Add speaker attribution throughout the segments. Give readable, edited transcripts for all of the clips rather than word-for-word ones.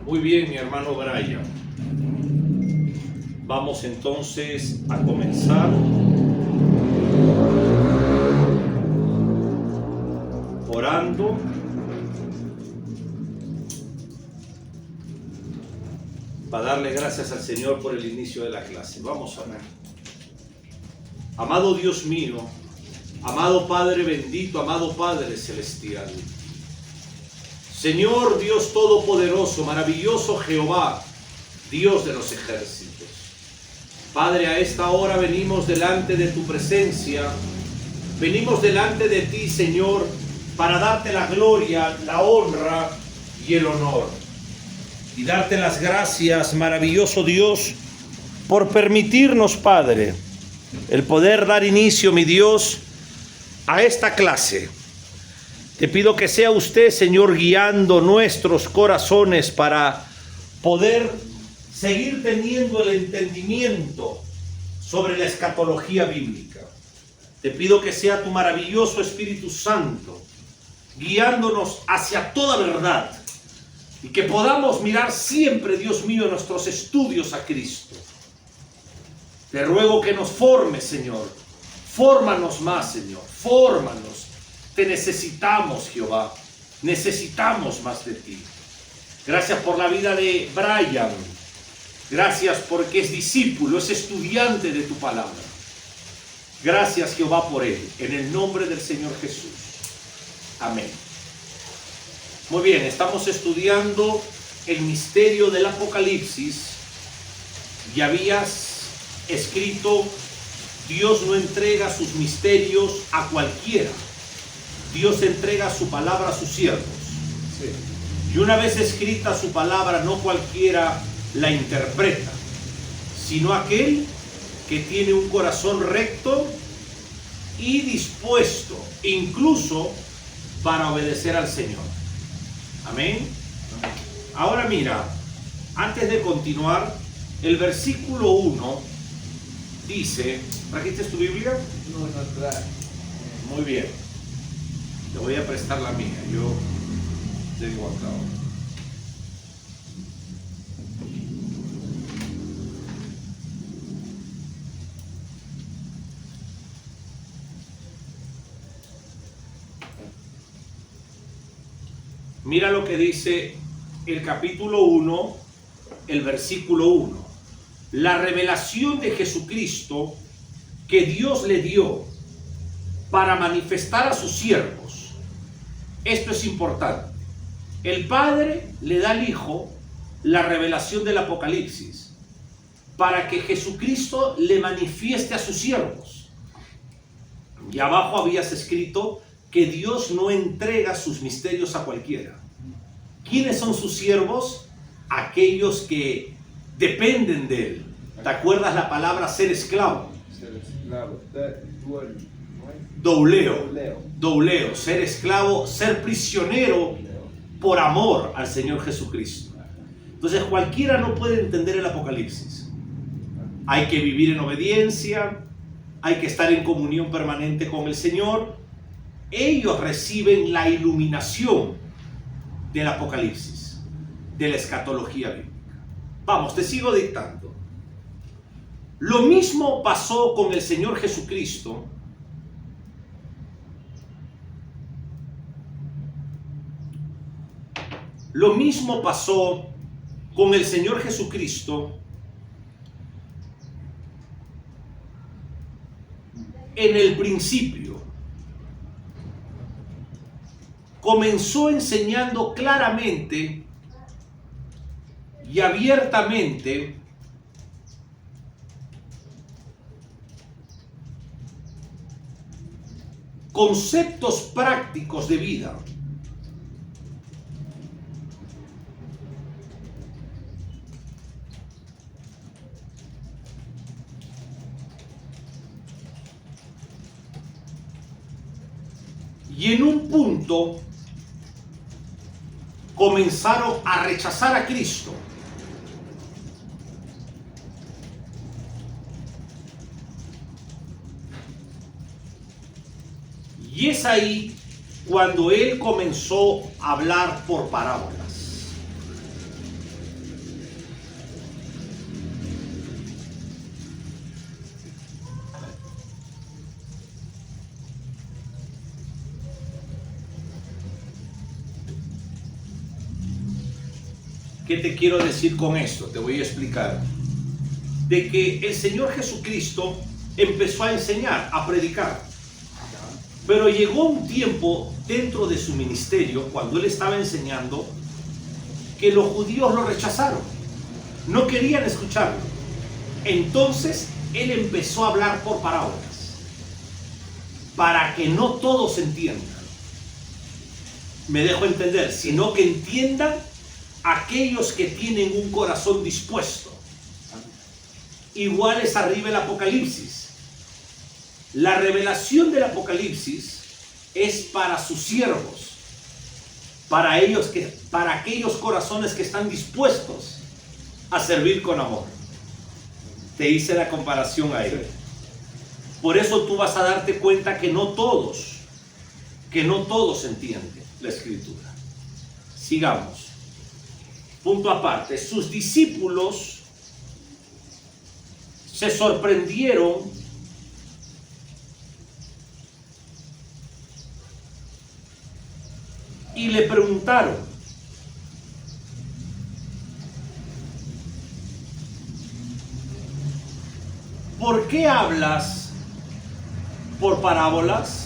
Speaker 1: Muy bien, mi hermano Brian. Vamos entonces a comenzar orando. Para darle gracias al Señor por el inicio de la clase. Vamos a orar. Amado Dios mío, amado Padre bendito, amado Padre celestial, Señor Dios todopoderoso, maravilloso Jehová, Dios de los ejércitos. Padre, a esta hora venimos delante de tu presencia, venimos delante de ti, Señor, para darte la gloria, la honra y el honor. Y darte las gracias, maravilloso Dios, por permitirnos, Padre, el poder dar inicio, mi Dios, a esta clase. Te pido que sea usted, Señor, guiando nuestros corazones para poder seguir teniendo el entendimiento sobre la escatología bíblica. Te pido que sea tu maravilloso Espíritu Santo guiándonos hacia toda verdad y que podamos mirar siempre, Dios mío, en nuestros estudios a Cristo. Te ruego que nos formes, Señor. Fórmanos más, Señor. Fórmanos. Te necesitamos, Jehová. Necesitamos más de ti. Gracias por la vida de Brian. Gracias porque es discípulo, es estudiante de tu palabra. Gracias, Jehová, por él. En el nombre del Señor Jesús. Amén. Muy bien, estamos estudiando el misterio del Apocalipsis. Ya habías escrito, Dios no entrega sus misterios a cualquiera. Dios entrega su palabra a sus siervos. Sí. Y una vez escrita su palabra, no cualquiera la interpreta, sino aquel que tiene un corazón recto y dispuesto, incluso para obedecer al Señor. Amén. Ahora mira, antes de continuar, el versículo 1 dice, ¿trajiste tu Biblia?
Speaker 2: No trae.
Speaker 1: Muy bien. Te voy a prestar la mía, yo tengo acá. Mira lo que dice el capítulo 1, el versículo 1. La revelación de Jesucristo que Dios le dio para manifestar a sus siervos. Esto es importante. El Padre le da al Hijo la revelación del Apocalipsis para que Jesucristo le manifieste a sus siervos. Y abajo habías escrito que Dios no entrega sus misterios a cualquiera. ¿Quiénes son sus siervos? Aquellos que dependen de él. ¿Te acuerdas la palabra ser esclavo?
Speaker 2: Ser esclavo.
Speaker 1: Douleo, ser esclavo, ser prisionero por amor al Señor Jesucristo. Entonces cualquiera no puede entender el Apocalipsis. Hay que vivir en obediencia, hay que estar en comunión permanente con el Señor. Ellos reciben la iluminación del Apocalipsis, de la escatología bíblica. Vamos, te sigo dictando. Lo mismo pasó con el Señor Jesucristo. Lo mismo pasó con el Señor Jesucristo en el principio. Comenzó enseñando claramente y abiertamente conceptos prácticos de vida. Y en un punto comenzaron a rechazar a Cristo. Y es ahí cuando él comenzó a hablar por parábolas. ¿Qué te quiero decir con esto? Te voy a explicar. De que el Señor Jesucristo empezó a enseñar, a predicar. Pero llegó un tiempo dentro de su ministerio, cuando él estaba enseñando, que los judíos lo rechazaron. No querían escucharlo. Entonces él empezó a hablar por parábolas, para que no todos entiendan. Me dejo entender, sino que entiendan aquellos que tienen un corazón dispuesto. Igual es arriba el Apocalipsis. La revelación del Apocalipsis es para sus siervos, para aquellos corazones que están dispuestos a servir con amor. Te hice la comparación ahí. Por eso tú vas a darte cuenta que no todos entienden la Escritura. Sigamos. Punto aparte, sus discípulos se sorprendieron y le preguntaron: ¿por qué hablas por parábolas?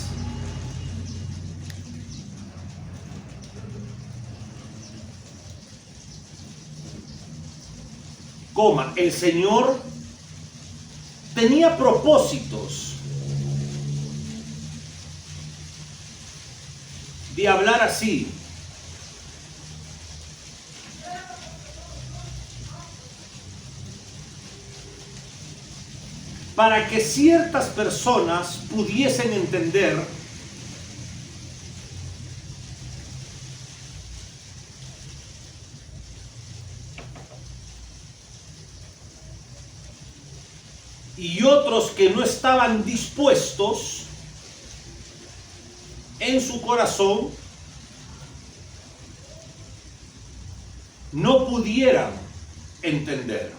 Speaker 1: El Señor tenía propósitos de hablar así. Para que ciertas personas pudiesen entender y otros que no estaban dispuestos en su corazón no pudieran entender.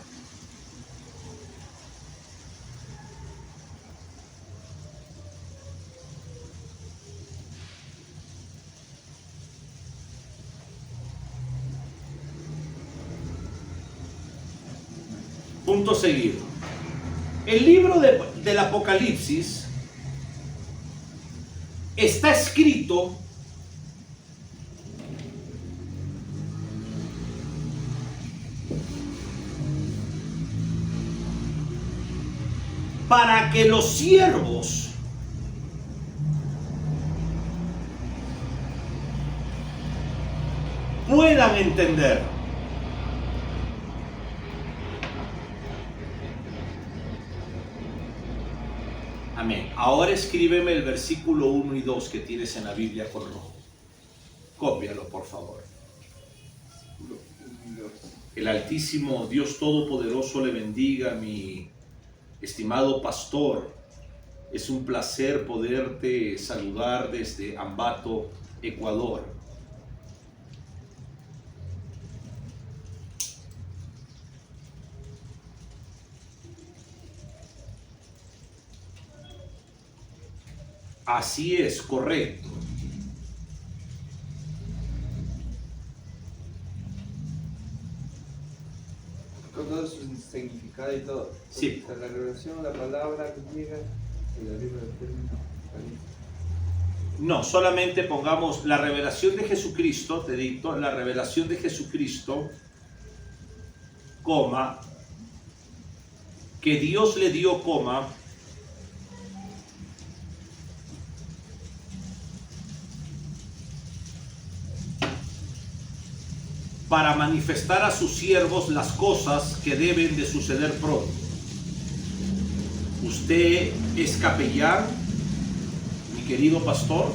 Speaker 1: Punto seguido. El libro del Apocalipsis está escrito para que los siervos puedan entender. Amén. Ahora escríbeme el versículo 1 y 2 que tienes en la Biblia con rojo. Cópialo, por favor. El Altísimo Dios Todopoderoso le bendiga, mi estimado pastor. Es un placer poderte saludar desde Ambato, Ecuador. Así es, correcto.
Speaker 2: Con todo su significado y todo.
Speaker 1: Sí.
Speaker 2: La revelación, la palabra que llega y la libro del término.
Speaker 1: No, solamente pongamos la revelación de Jesucristo, te dicto, la revelación de Jesucristo, coma, que Dios le dio, coma, para manifestar a sus siervos las cosas que deben de suceder pronto. Usted es capellán, mi querido pastor.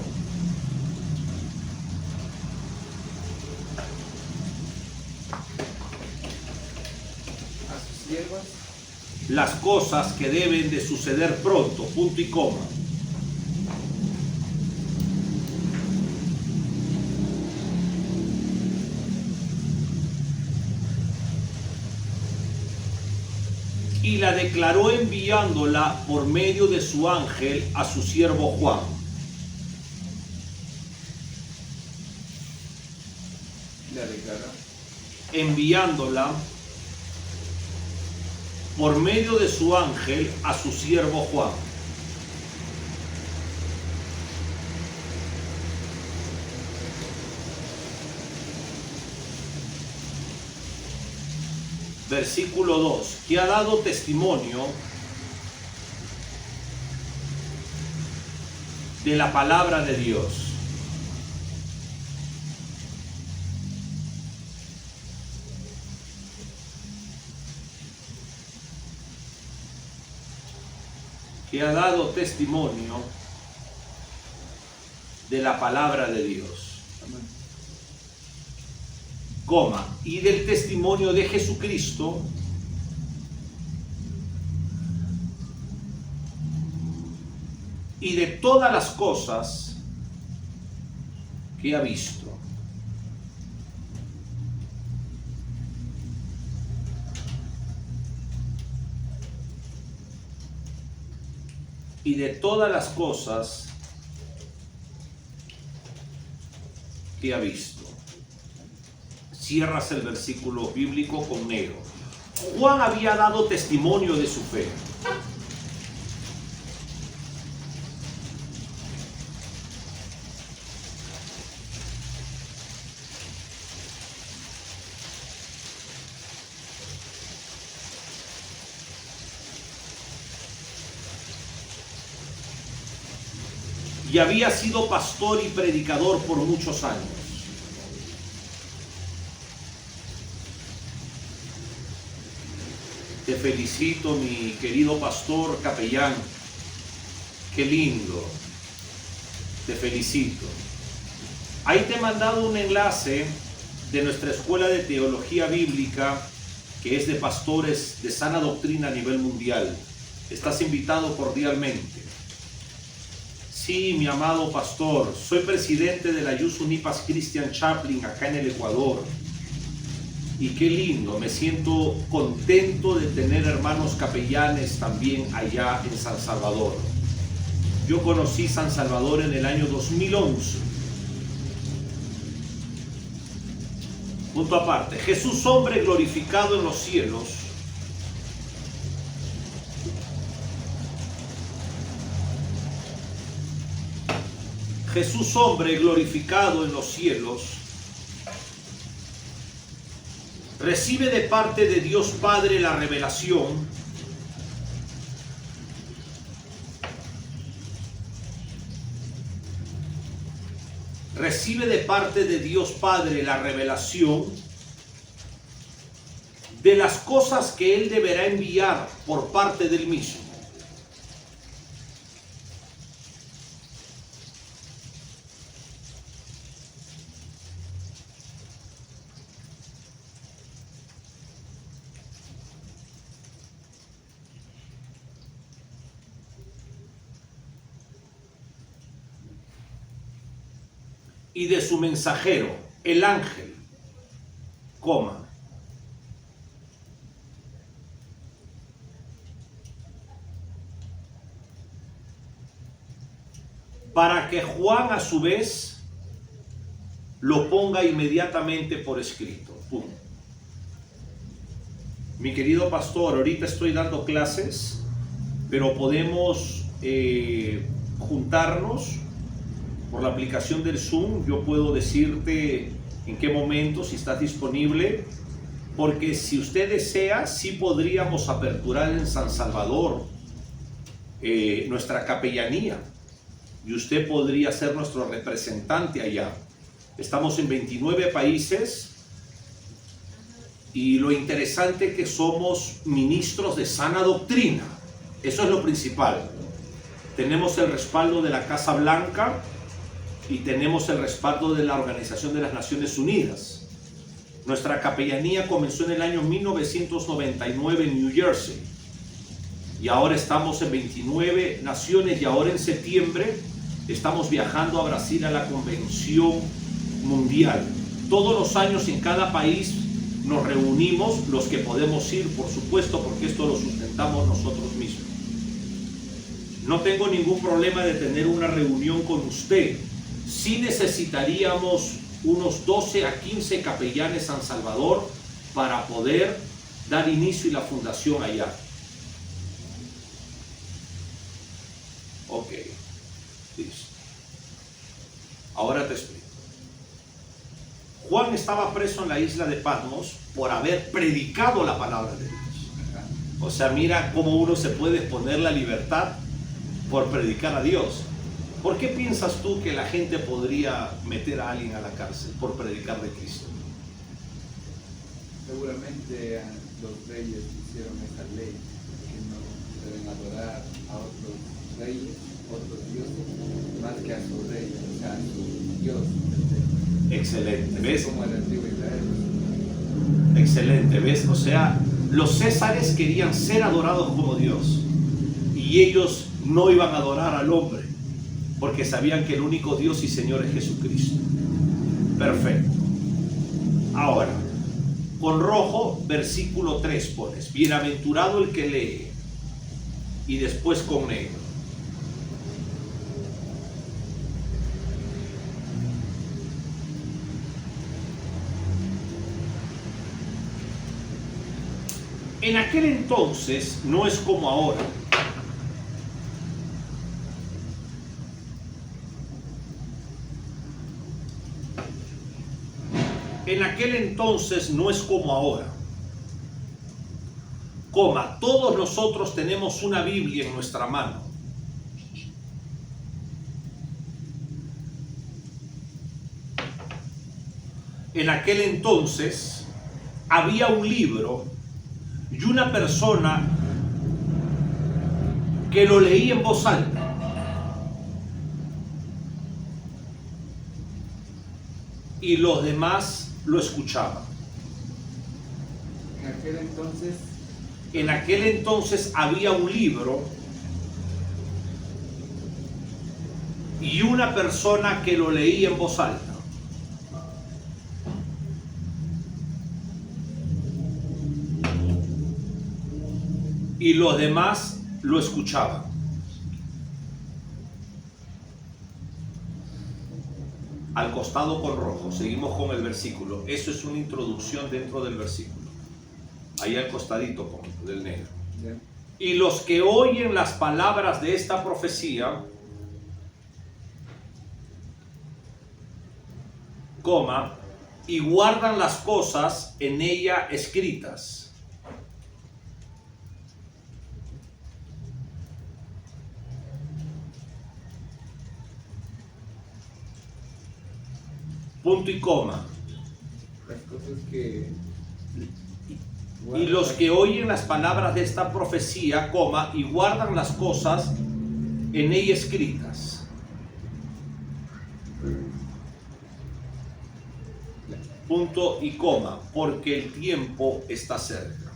Speaker 2: A sus siervos.
Speaker 1: Las cosas que deben de suceder pronto, punto y coma. y la declaró enviándola por medio de su ángel a su siervo Juan.
Speaker 2: La declara.
Speaker 1: Enviándola por medio de su ángel a su siervo Juan. Versículo 2, que ha dado testimonio de la palabra de Dios. Que ha dado testimonio de la palabra de Dios.
Speaker 2: Amén.
Speaker 1: Coma, y del testimonio de Jesucristo, y de todas las cosas que ha visto. Y de todas las cosas que ha visto. Cierras el versículo bíblico con negro. Juan había dado testimonio de su fe. Y había sido pastor y predicador por muchos años. Te felicito, mi querido pastor capellán. Qué lindo. Te felicito. Ahí te he mandado un enlace de nuestra escuela de teología bíblica, que es de pastores de sana doctrina a nivel mundial. Estás invitado cordialmente. Sí, mi amado pastor, soy presidente de la Youth Unipas Christian Chaplain acá en el Ecuador. Y qué lindo, me siento contento de tener hermanos capellanes también allá en San Salvador. Yo conocí San Salvador en el año 2011. Punto aparte, Jesús hombre glorificado en los cielos, Jesús hombre glorificado en los cielos, recibe de parte de Dios Padre la revelación de las cosas que Él deberá enviar por parte del mismo. Y de su mensajero, el ángel, coma, para que Juan a su vez lo ponga inmediatamente por escrito. ¡Pum! Mi querido pastor, ahorita estoy dando clases, pero podemos juntarnos por la aplicación del Zoom. Yo puedo decirte en qué momento, si estás disponible, porque si usted desea, sí podríamos aperturar en San Salvador nuestra capellanía, y usted podría ser nuestro representante allá. Estamos en 29 países, y lo interesante es que somos ministros de sana doctrina. Eso es lo principal. Tenemos el respaldo de la Casa Blanca y tenemos el respaldo de la Organización de las Naciones Unidas. Nuestra capellanía comenzó en el año 1999 en New Jersey, y ahora estamos en 29 naciones, y ahora en septiembre estamos viajando a Brasil a la convención mundial. Todos los años en cada país nos reunimos, los que podemos ir, por supuesto, porque esto lo sustentamos representamos nosotros mismos. No tengo ningún problema de tener una reunión con usted. Sí necesitaríamos unos 12 a 15 capellanes San Salvador para poder dar inicio y la fundación allá. Ok, listo. Ahora te explico. Juan estaba preso en la isla de Patmos por haber predicado la palabra de Dios. O sea, mira cómo uno se puede exponer la libertad por predicar a Dios. ¿Por qué piensas tú que la gente podría meter a alguien a la cárcel por predicar de Cristo?
Speaker 2: Seguramente los reyes hicieron esa ley, que no deben adorar a otros reyes, otros dioses, más que a su rey, o sea, a su Dios.
Speaker 1: Excelente, ¿ves?
Speaker 2: Como el antiguo Israel.
Speaker 1: Excelente, ¿ves? O sea, los césares querían ser adorados como Dios y ellos no iban a adorar al hombre porque sabían que el único Dios y Señor es Jesucristo. Perfecto. Ahora, con rojo, versículo 3 pones, bienaventurado el que lee, y después con negro. En aquel entonces no es como ahora. En aquel entonces no es como ahora. Coma, todos nosotros tenemos una Biblia en nuestra mano. En aquel entonces había un libro y una persona que lo leía en voz alta. Y los demás lo escuchaban. En aquel entonces había un libro y una persona que lo leía en voz alta. Y los demás lo escuchaban. Al costado con rojo, seguimos con el versículo. Eso es una introducción dentro del versículo. Ahí al costadito con del negro. Bien. Y los que oyen las palabras de esta profecía, coma, y guardan las cosas en ella escritas. Punto y coma.
Speaker 2: Las cosas que...
Speaker 1: Y los que oyen las palabras de esta profecía, coma, y guardan las cosas en ella escritas. Punto y coma, porque el tiempo está cerca.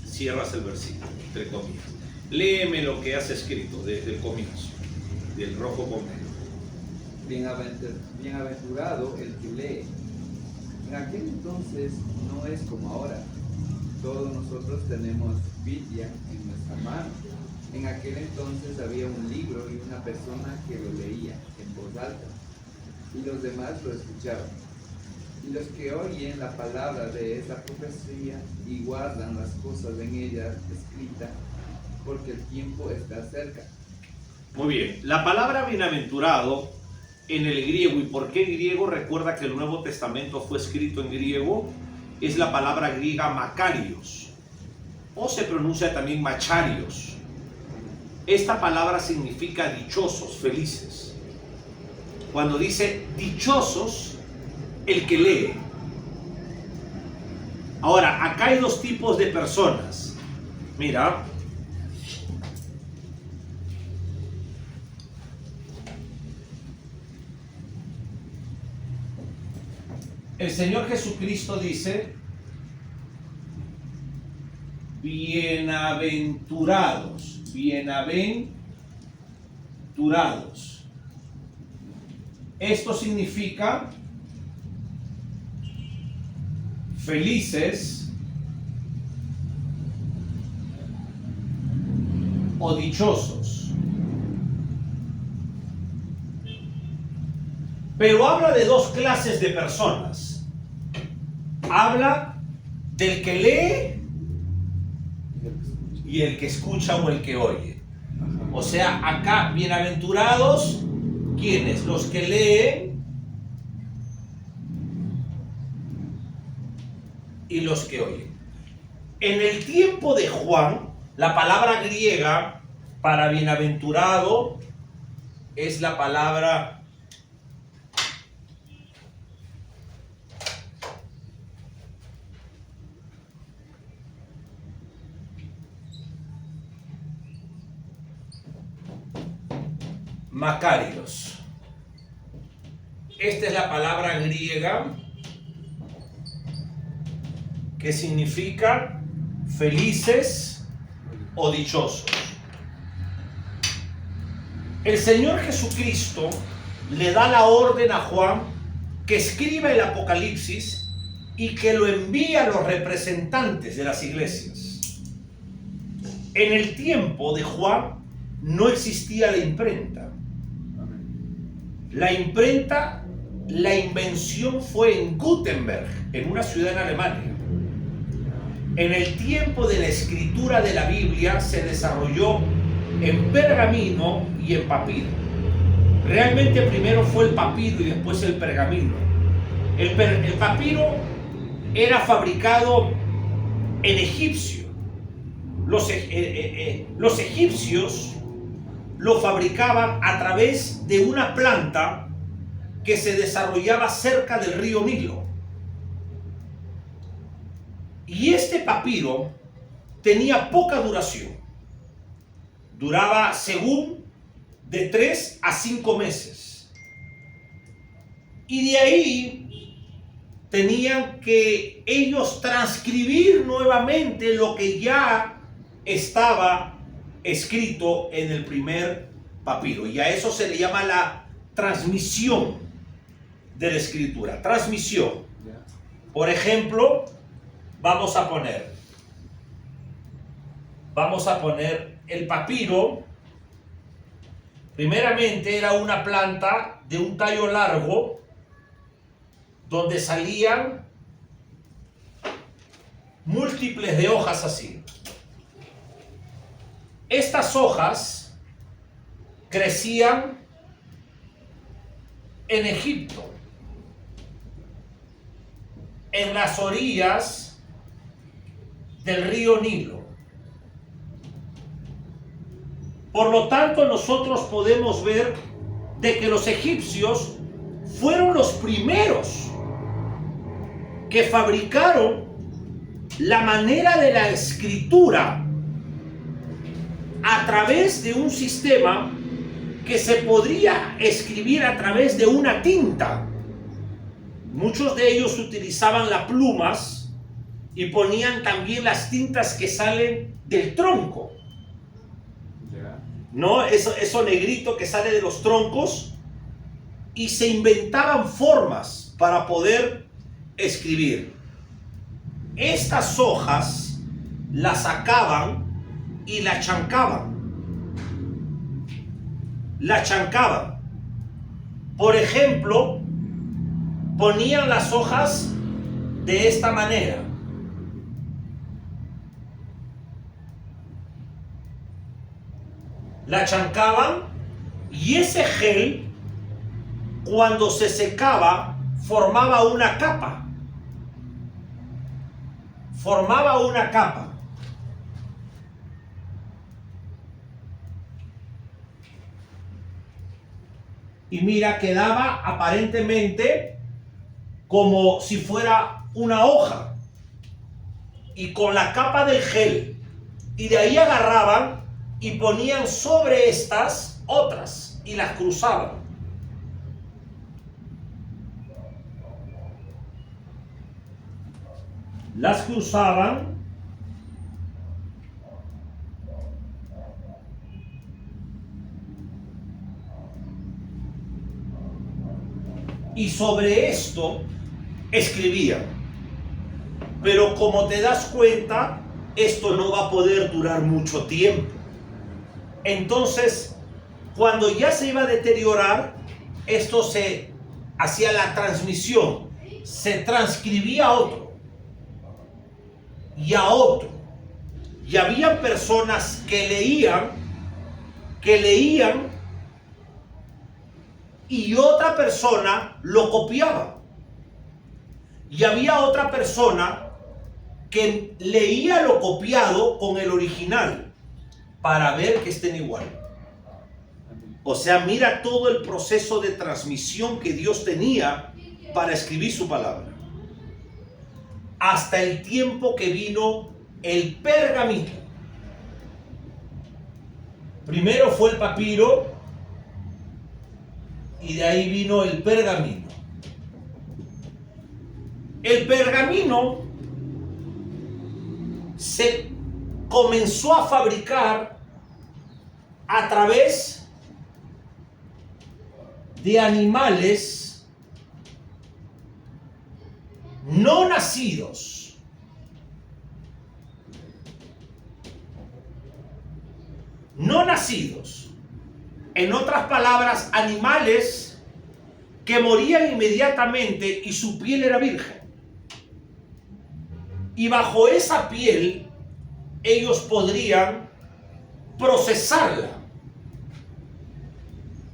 Speaker 1: Cierras el versículo, entre comillas. Léeme lo que has escrito desde el comienzo, del rojo con negro.
Speaker 2: Bienaventurado el que lee. En aquel entonces no es como ahora. Todos nosotros tenemos Biblia en nuestra mano. En aquel entonces había un libro y una persona que lo leía en voz alta, y los demás lo escuchaban. Y los que oyen la palabra de esa profecía y guardan las cosas en ella escritas, porque el tiempo está cerca.
Speaker 1: Muy bien, la palabra bienaventurado en el griego, ¿y por qué griego? Recuerda que el Nuevo Testamento fue escrito en griego, es la palabra griega makarios, o se pronuncia también macharios. Esta palabra significa dichosos, felices. Cuando dice dichosos, el que lee. Ahora, acá hay dos tipos de personas. Mira. El Señor Jesucristo dice, bienaventurados, bienaventurados. Esto significa felices o dichosos. Pero habla de dos clases de personas. Habla del que lee y el que escucha o el que oye. O sea, acá, bienaventurados, ¿quiénes? Los que leen y los que oyen. En el tiempo de Juan, la palabra griega para bienaventurado es la palabra Macarios. Esta es la palabra griega que significa felices o dichosos. El Señor Jesucristo le da la orden a Juan que escriba el Apocalipsis y que lo envíe a los representantes de las iglesias. En el tiempo de Juan no existía la imprenta. La imprenta, la invención fue en Gutenberg, en una ciudad en Alemania. En el tiempo de la escritura de la Biblia se desarrolló en pergamino y en papiro. Realmente primero fue el papiro y después el pergamino. El papiro era fabricado en egipcio. Los egipcios lo fabricaban a través de una planta que se desarrollaba cerca del río Nilo. Y este papiro tenía poca duración. Duraba, según, de 3 a 5 meses. Y de ahí tenían que ellos transcribir nuevamente lo que ya estaba escrito en el primer papiro, y a eso se le llama la transmisión de la escritura. Transmisión. Por ejemplo, vamos a poner el papiro. Primeramente era una planta de un tallo largo donde salían múltiples de hojas así. Estas hojas crecían en Egipto, en las orillas del río Nilo. Por lo tanto, nosotros podemos ver de que los egipcios fueron los primeros que fabricaron la manera de la escritura a través de un sistema que se podría escribir a través de una tinta. Muchos de ellos utilizaban las plumas y ponían también las tintas que salen del tronco, ¿no? Eso negrito que sale de los troncos, y se inventaban formas para poder escribir. Estas hojas las sacaban y la chancaban. Por ejemplo, ponían las hojas de esta manera. La chancaban, y ese gel, cuando se secaba, formaba una capa. Y mira, quedaba aparentemente como si fuera una hoja, y con la capa del gel, y de ahí agarraban y ponían sobre estas otras y las cruzaban. y sobre esto escribían. Pero como te das cuenta, esto no va a poder durar mucho tiempo. Entonces, cuando ya se iba a deteriorar, esto se hacía la transmisión, se transcribía a otro y a otro. Y había personas que leían y otra persona lo copiaba. Y había otra persona que leía lo copiado con el original para ver que estén igual. O sea, mira todo el proceso de transmisión que Dios tenía para escribir su palabra. Hasta el tiempo que vino el pergamino. Primero fue el papiro y de ahí vino el pergamino. El pergamino se comenzó a fabricar a través de animales no nacidos. No nacidos. En otras palabras, animales que morían inmediatamente y su piel era virgen. Y bajo esa piel ellos podrían procesarla.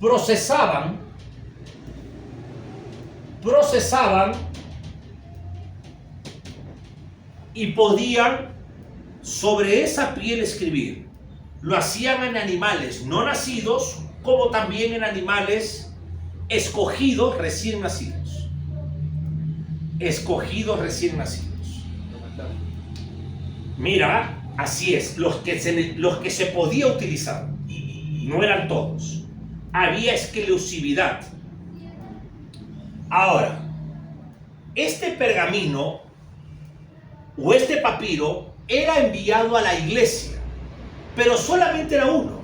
Speaker 1: Procesaban y podían sobre esa piel escribir. Lo hacían en animales no nacidos, como también en animales escogidos recién nacidos. Escogidos recién nacidos. Mira, así es, los que se podía utilizar. No eran todos. Había exclusividad. Ahora, este pergamino o este papiro era enviado a la iglesia, pero solamente era uno.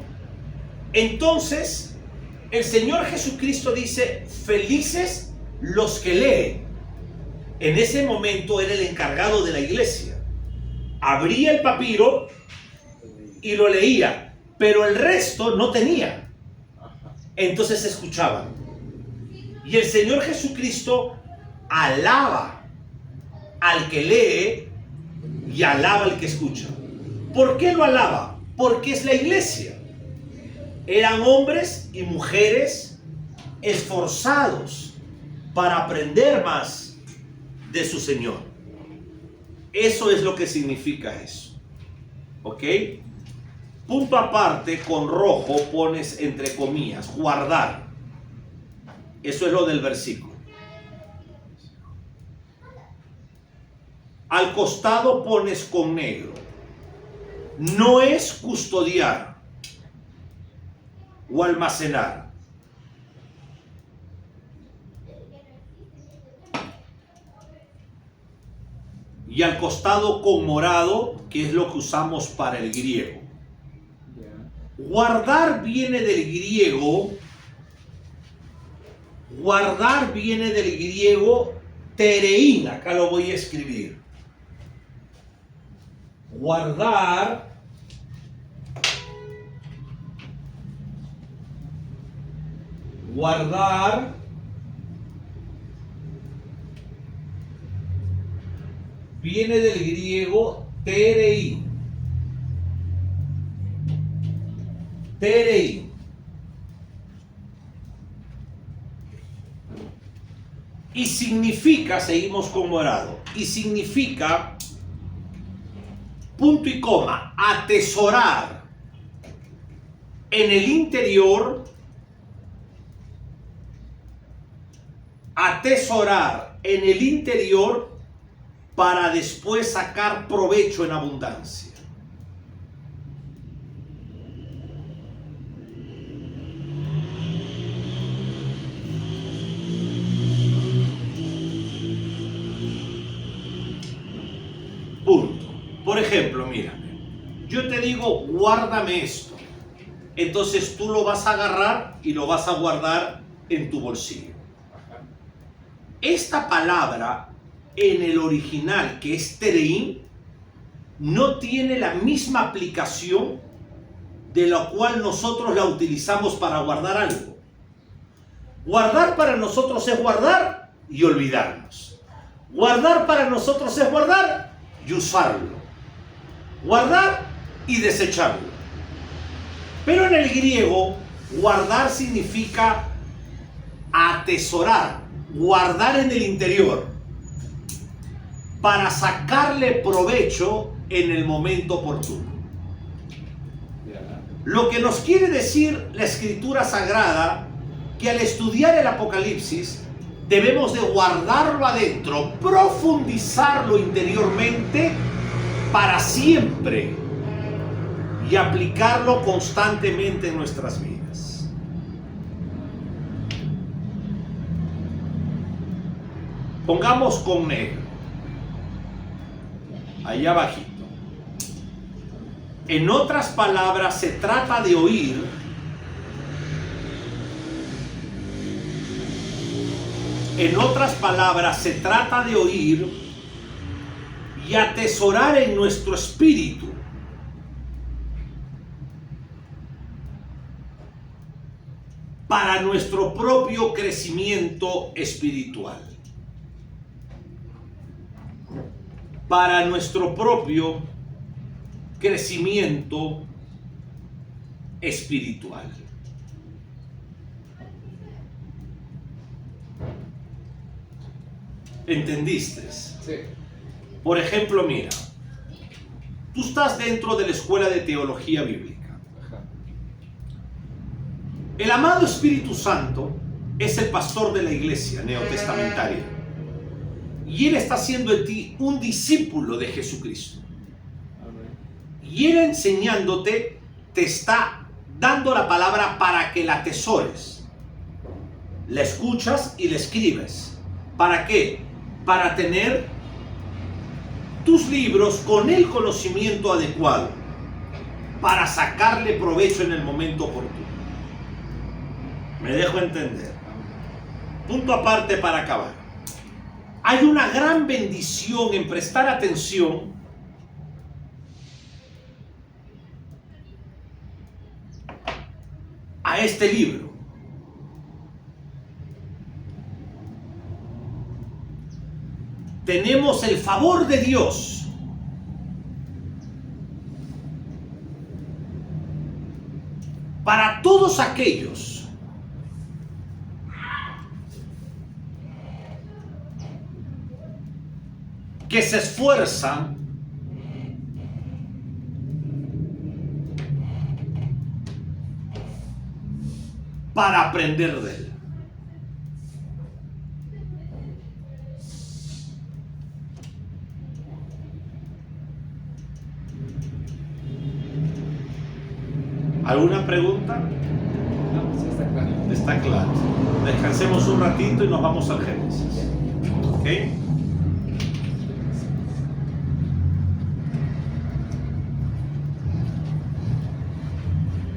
Speaker 1: Entonces, el Señor Jesucristo dice, felices los que leen. En ese momento era el encargado de la iglesia. Abría el papiro y lo leía, pero el resto no tenía. Entonces escuchaban. Y el Señor Jesucristo alaba al que lee y alaba al que escucha. ¿Por qué lo alaba? Porque es la iglesia. Eran hombres y mujeres esforzados para aprender más de su Señor. Eso es lo que significa eso. ¿Ok? Punto aparte, con rojo pones entre comillas, guardar. Eso es lo del versículo. Al costado pones con negro. No es custodiar o almacenar. Y al costado con morado, que es lo que usamos para el griego. Guardar viene del griego. Guardar viene del griego tereín. Acá lo voy a escribir. Guardar viene del griego tereín. Tereín. Y significa, seguimos con morado, y significa, punto y coma, atesorar en el interior, para después sacar provecho en abundancia. Punto. Por ejemplo, mira, yo te digo, guárdame esto. Entonces tú lo vas a agarrar y lo vas a guardar en tu bolsillo. esta palabra en el original, que es tereín, no tiene la misma aplicación de la cual nosotros la utilizamos para guardar algo. Guardar para nosotros es guardar y olvidarnos. Guardar para nosotros es guardar y usarlo. Guardar y desecharlo. Pero en el griego, guardar significa atesorar, guardar en el interior, para sacarle provecho en el momento oportuno. Lo que nos quiere decir la Escritura Sagrada, que al estudiar el Apocalipsis debemos de guardarlo adentro, profundizarlo interiormente para siempre y aplicarlo constantemente en nuestras vidas. Pongamos con negro, allá abajito. En otras palabras, se trata de oír y atesorar en nuestro espíritu para nuestro propio crecimiento espiritual. Para nuestro propio crecimiento espiritual. ¿Entendiste?
Speaker 2: Sí.
Speaker 1: Por ejemplo, mira, tú estás dentro de la escuela de teología bíblica.
Speaker 2: Ajá.
Speaker 1: El amado Espíritu Santo es el pastor de la iglesia neotestamentaria. Y Él está haciendo de ti un discípulo de Jesucristo. Y Él enseñándote, te está dando la palabra para que la atesores. La escuchas y la escribes. ¿Para qué? Para tener tus libros con el conocimiento adecuado. Para sacarle provecho en el momento oportuno. ¿Me dejo entender? Punto aparte para acabar. Hay una gran bendición en prestar atención a este libro. Tenemos el favor de Dios para todos aquellos que se esfuerzan para aprender de Él. ¿Alguna pregunta?
Speaker 2: No, sí está claro.
Speaker 1: Está claro. Descansemos un ratito y nos vamos al Génesis. ¿Ok?